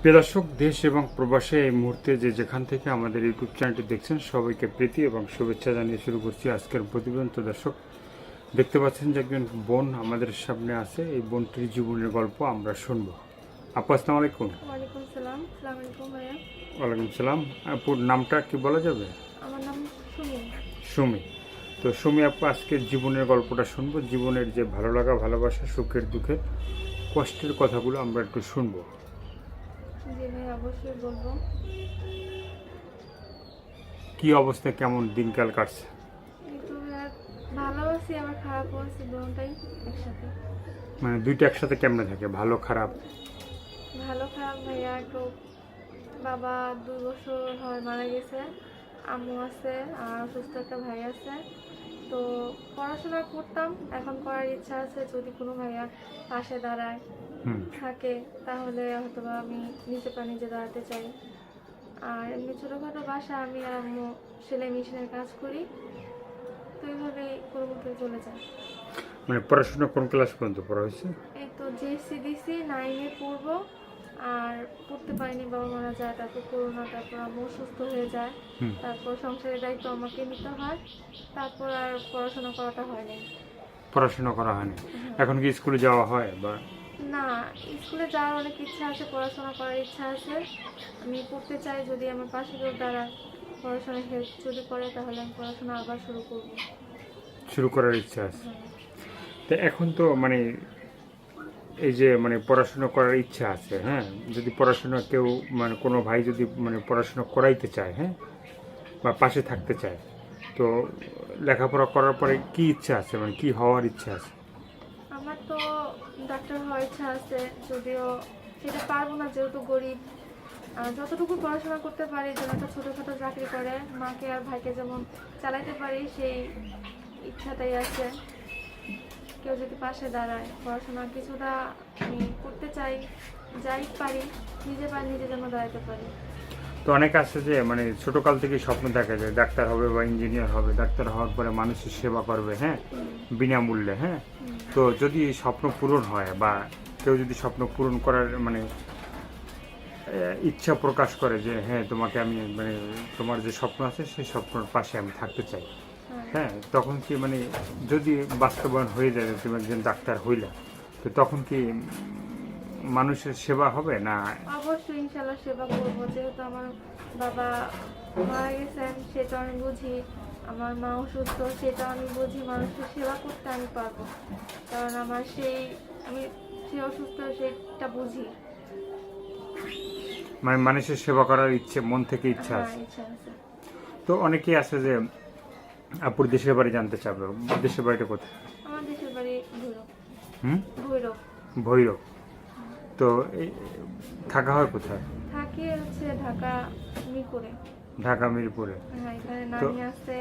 প্রিয় দর্শক, দেশ এবং প্রবাসে এই মুহূর্তে যে যেখান থেকে আমাদের ইউটিউব চ্যানেলটি দেখছেন সবাইকে প্রীতি এবং শুভেচ্ছা জানিয়ে শুরু করছি আজকের প্রতিবেদন। তো দর্শক, দেখতে পাচ্ছেন যে একজন বোন আমাদের সামনে আছে। এই বোনটির জীবনের গল্প আমরা শুনবো। আপু, আসসালামু আলাইকুম। ওয়ালাইকুম সালাম। আসসালামু আলাইকুম ভাইয়া। ওয়ালাইকুম সালাম। আপুর নামটা কি বলা যাবে? আমার নাম সুমি। সুমি। তো সুমি আপু, আজকের জীবনের গল্পটা শুনবো। জীবনের যে ভালো লাগা, ভালোবাসা, সুখের দুঃখের, কষ্টের কথাগুলো আমরা একটু শুনবো। জি ভাই, অবশ্যই বলবো। কি অবস্থা, কেমন দিনকাল কাটছে? একটু ভাইয়া ভালো আছি, আবার খারাপও আছি, দুটোটাই একসাথে। মানে দুইটা একসাথে কেমনে থাকে, ভালো খারাপ? ভালো খারাপ ভাইয়া, একটু বাবা 2 বছর হয় মারা গেছে, আম্মু আছে আর অসুস্থ একটা ভাই আছে। তো পড়াশোনা করতাম, এখন করার ইচ্ছা আছে, যদি কোনো ভাইয়া পাশে দাঁড়ায় থাকে তাহলে হয়তো বা আমি নিজে পা নিজে দাঁড়াতে চাই। আর এমনি ছোটোখাটো বাসা, আমি আর আম্মু সেলাই মেশিনের কাজ করি, তো এইভাবেই কোনো মতে চলে যায়। মানে পড়াশোনা কোন ক্লাস পর্যন্ত পড়া হয়েছে? এই তো জেএসসি দিছি, 9-এ পড়বো, আর পড়তে পারিনি, বাবা মারা যায়, তারপর করোনা, তারপর আম্মু সুস্থ হয়ে যায়, তারপর সংসারের দায়িত্ব আমাকে নিতে হয়, তারপর আর পড়াশোনা করাটা হয়নি। পড়াশোনা করা হয়নি। এখন কি স্কুলে যাওয়া হয় বা? না, স্কুলে যাওয়ার অনেক ইচ্ছা আছে, পড়াশোনা করার ইচ্ছা আছে, আমি পড়তে চাই, যদি আমার পাশে কেউ দ্বারা পড়াশোনা হেল্প যদি করে তাহলে আমি পড়াশোনা আবার শুরু করার ইচ্ছা আছে। হ্যাঁ। তো এখন তো মানে এই যে মানে পড়াশোনা করার ইচ্ছা আছে, হ্যাঁ, যদি পড়াশোনা কেউ মানে কোনো ভাই যদি মানে পড়াশোনা করাইতে চায়, হ্যাঁ, বা পাশে থাকতে চায়, তো লেখাপড়া করার পরে কি ইচ্ছা আছে, মানে কি হওয়ার ইচ্ছা আছে? আমার তো ডাক্তার হওয়ার ইচ্ছা আছে, যদিও সেটা পারবো না যেহেতু গরিব। যতটুকু পড়াশোনা করতে পারি, যেন একটা ছোটোখাটো চাকরি করে মাকে আর ভাইকে যেমন চালাইতে পারি, সেই ইচ্ছাটাই আছে। কেউ যদি পাশে দাঁড়ায়, পড়াশোনা কিছুটা আমি করতে চাই, যাই পারি নিজে পারি, নিজে যেন দাঁড়াতে পারি। তো অনেকে আছে যে মানে ছোটকাল থেকে স্বপ্ন দেখা যায় ডাক্তার হবে বা ইঞ্জিনিয়ার হবে, ডাক্তার হওয়ার পরে মানুষের সেবা করবে, হ্যাঁ, বিনামূল্যে, হ্যাঁ। তো যদি স্বপ্ন পূরণ হয় বা কেউ যদি স্বপ্ন পূরণ করার মানে ইচ্ছা প্রকাশ করে যে হ্যাঁ তোমাকে আমি মানে তোমার যে স্বপ্ন আছে সেই স্বপ্নের পাশে আমি থাকতে চাই, হ্যাঁ, তখন কি মানে যদি বাস্তবায়ন হয়ে যায় যে তুমি একজন ডাক্তার হইলা, তো তখন কি মানুষের সেবা হবে না? অবশ্যই ইনশাল্লাহ সেবা করবো, যেহেতু আমার বাবা মারা গেছেন সেটা আমি বুঝি, আমার মা অসুস্থ সেটা আমি বুঝি, মানুষের সেবা করতে আমি পারবো, কারণ আমার আমি সে অসুস্থ সেটা বুঝি। মানে মানুষের সেবা করার ইচ্ছে মন থেকে ইচ্ছা হ্যাঁ, আছে। ইচ্ছা আছে। তো অনেকেই আছে যে আপুর দেশের বাড়ি জানতে চাবে, দেশের বাড়িটা কোথায়? আমার দেশের বাড়ি ভৈরব। হুম, ভৈরব। ভৈরব। তো এই থাকা হয় কোথায়? থাকি হচ্ছে ঢাকা মিরপুরে। ঢাকা মিরপুরে। হ্যাঁ, এখানে তো নানি আছে,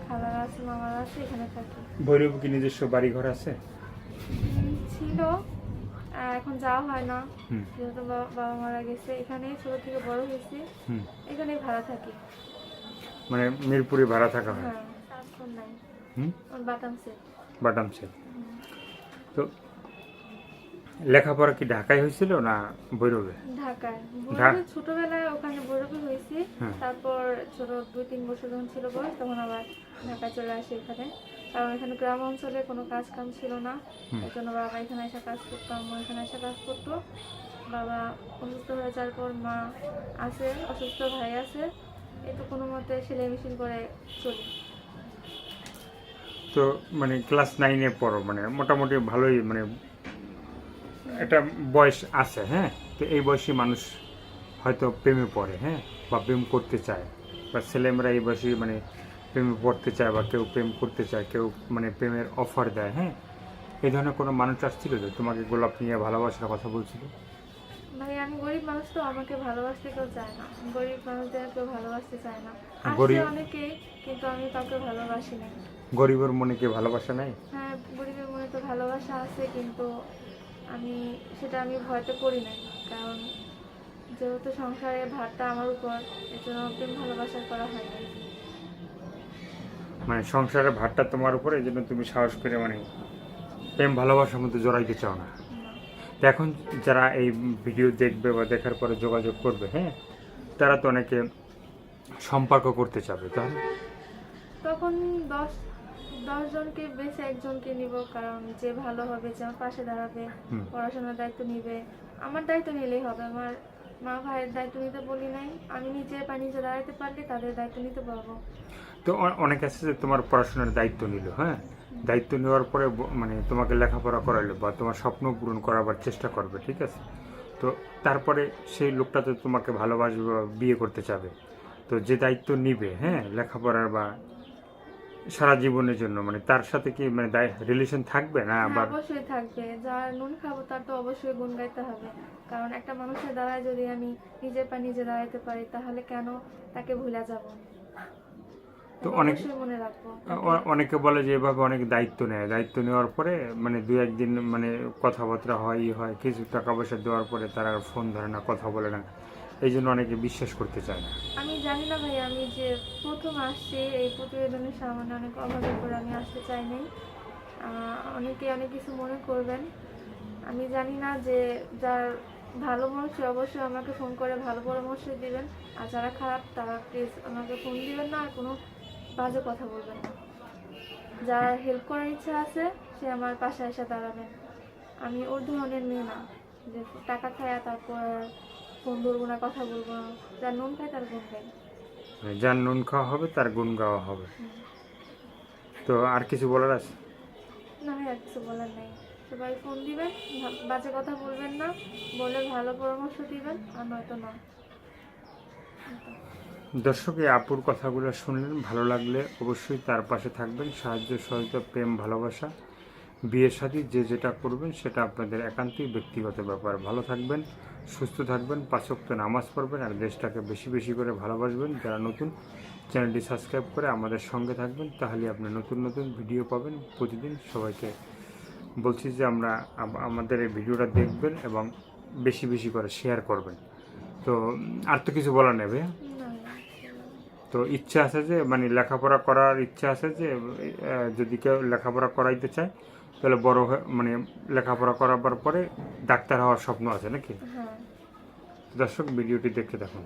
খালারা আছে, মামারা আছে, এখানে থাকি। ভৈরব কি নিজস্ব বাড়ি ঘর আছে? ছিল, এখন যাওয়া হয় না, হুম যেহেতু বাবা মারা গেছে। এখানে ছোট থেকে বড় হয়েছি, হুম। এখানেই ভাড়া থাকি। মানে মিরপুরে ভাড়া থাকা হয়? হ্যাঁ, তারপর নাই। হুম, বাটামসে। বাটামসে। তো লেখাপড়া কি ঢাকায় হয়েছিল না ভৈরবে? ঢাকায়। ভৈরবে ছোটবেলায় ওখানে ভৈরবে হয়েছি, হ্যাঁ। তারপর ছোট 2-3 বছর যখন ছিল বয়স, তখন আবার ঢাকায় চলে আসি এখানে, কারণ এখানে গ্রাম অঞ্চলে কোনো কাজ কাম ছিল না, এই জন্য বাবা এখানে এসে কাজ করতো, আম্মু এখানে এসে কাজ করতো। বাবা অসুস্থ হয়ে যাওয়ার পর মা আছে, অসুস্থ ভাই আছে, এই তো কোনো মতে সেলাই মেশিন করে চলি। তো মানে ক্লাস 9-এ পড়ো, মানে মোটামুটি ভালোই মানে একটা বয়স আছে, হ্যাঁ। তো এই বয়সী মানুষ হয়তো প্রেমে পড়ে, হ্যাঁ, বা প্রেম করতে চায়, বা ছেলেমেয়েরা এই বয়সে মানে প্রেমে পড়তে চায়, বা কেউ প্রেম করতে চায়, কেউ মানে প্রেমের অফার দেয়, হ্যাঁ। এই ধরনের কোনো মানুষ আসছিল যে তোমাকে গোলাপ নিয়ে ভালোবাসার কথা বলছিল? ভাই আমি গরিব মানুষ, তো আমাকে ভালোবাসতে কেউ চায় না, গরিব মানুষদের কেউ ভালোবাসতে চায় না। আসছে গরিব অনেকেই, কিন্তু আমি কাউকে ভালোবাসি না। গরিবের মনে কি ভালোবাসা নাই? হ্যাঁ, গরিবের মনে তো ভালোবাসা আছে, কিন্তু আমি ভয়তে করি নাই, কারণ যেহেতু সংসারের ভারটা আমার উপর, এর জন্য প্রেম ভালোবাসা করা হয় না। মানে সংসারের ভারটা তোমার উপরে, এই জন্য তুমি সাহস করে মানে প্রেম ভালোবাসার মধ্যে জড়াইতে চাও না। না। তো তো এখন যারা এই ভিডিও দেখবে বা দেখার পরে যোগাযোগ করবে, হ্যাঁ, তারা তো অনেকে সম্পর্ক করতে চাবে, তাহলে তখন 10 জনকে বেছে একজনকে নিব, কারণ যে ভালো হবে, যে আমার পাশে দাঁড়াবে, হুম। পড়াশোনার দায়িত্ব নিবে, আমার দায়িত্ব নিলেই হবে। আমার মা ভাইয়ের দায়িত্ব নিতে বলি নাই, আমি নিজে নিজে দাঁড়াতে পারলে তাদের দায়িত্ব নিতে পারবো। তো অনেক আছে যে তোমার পড়াশোনার দায়িত্ব নিল, হ্যাঁ, দায়িত্ব নেওয়ার পরে মানে তোমাকে লেখাপড়া করাইলো বা তোমার স্বপ্ন পূরণ করাবার চেষ্টা করবে, ঠিক আছে। তো তারপরে সেই লোকটা তো তোমাকে ভালোবাসবে বা বিয়ে করতে চাবে, তো যে দায়িত্ব নিবে, হ্যাঁ, লেখাপড়ার বা সারা জীবনের জন্য, মানে তার সাথে কি মানে রিলেশন থাকবে না হ্যাঁ, আবার? অবশ্যই থাকবে। যার নুন খাবো তার তো অবশ্যই গুণ গাইতে হবে, কারণ একটা মানুষের দ্বারাই যদি আমি নিজের পা নিজে দাঁড়াইতে পারি, তাহলে কেন তাকে ভুলে যাব? তো তাকে অনেক অবশ্যই মনে রাখবো। অনেকে বলে যে এভাবে অনেক দায়িত্ব নেয়, দায়িত্ব নেওয়ার পরে মানে দু একদিন মানে কথাবার্তা হয়, কিছু টাকা পয়সা দেওয়ার পরে তারা আর ফোন ধরে না, কথা বলে না, এই জন্য অনেকে বিশ্বাস করতে চায় না। আমি জানি না ভাই, আমি যে প্রথম আসছি এই প্রতিবেদনের সামনে, অনেক অভাবে করে আমি আসতে চাইনি। অনেকে অনেক কিছু মনে করবেন, আমি জানি না। যে যার ভালো মানুষ সে অবশ্যই আমাকে ফোন করে ভালো পরামর্শ দিবেন, আর যারা খারাপ তারা প্লিজ আমাকে ফোন দিবেন না, আর কোনো বাজে কথা বলবেন না। যার হেল্প করার ইচ্ছা আছে সে আমার পাশে এসে দাঁড়াবেন। আমি ওর ধরনের মেয়ে না যে টাকা খায় তারপর ফোন ধরবো না, কথা বলবো না। যার নুন খায় তার গুণ খায়। মানে যার নুন খাওয়া হবে তার গুণ গাওয়া হবে। তো আর কিছু বলার আছে? না ভাই, আর কিছু বলার নেই। সবাই ফোন দিবেন, বাজে কথা বলবেন না, বলে ভালো পরামর্শ দিবেন, আর নয়তো না। দর্শক, এই আপুর কথাগুলো শুনলেন, ভালো লাগলে অবশ্যই তার পাশে থাকবেন, সাহায্য সহযোগিতা, প্রেম, ভালোবাসা, বিয়ের সাথে যে যেটা করবেন সেটা আপনাদের একান্তই ব্যক্তিগত ব্যাপার। ভালো থাকবেন, সুস্থ থাকবেন, 5 ওয়াক্ত নামাজ পড়বেন, আর দেশটাকে বেশি বেশি করে ভালোবাসবেন। যারা নতুন, চ্যানেলটি সাবস্ক্রাইব করে আমাদের সঙ্গে থাকবেন, তাহলে আপনি নতুন নতুন ভিডিও পাবেন প্রতিদিন। সবাইকে বলছি যে আমাদের এই ভিডিওটা দেখবেন এবং বেশি বেশি করে শেয়ার করবেন। তো আর তো কিছু বলার নেই ভাইয়া। না, তো ইচ্ছা আছে যে মানে লেখাপড়া করার ইচ্ছা আছে যে যদি কেউ লেখাপড়া করাইতে চায় তাহলে বড় হয়ে মানে লেখাপড়া করাবার পরে ডাক্তার হওয়ার স্বপ্ন আছে নাকি? হ্যাঁ। দর্শক, ভিডিওটি দেখতে থাকুন।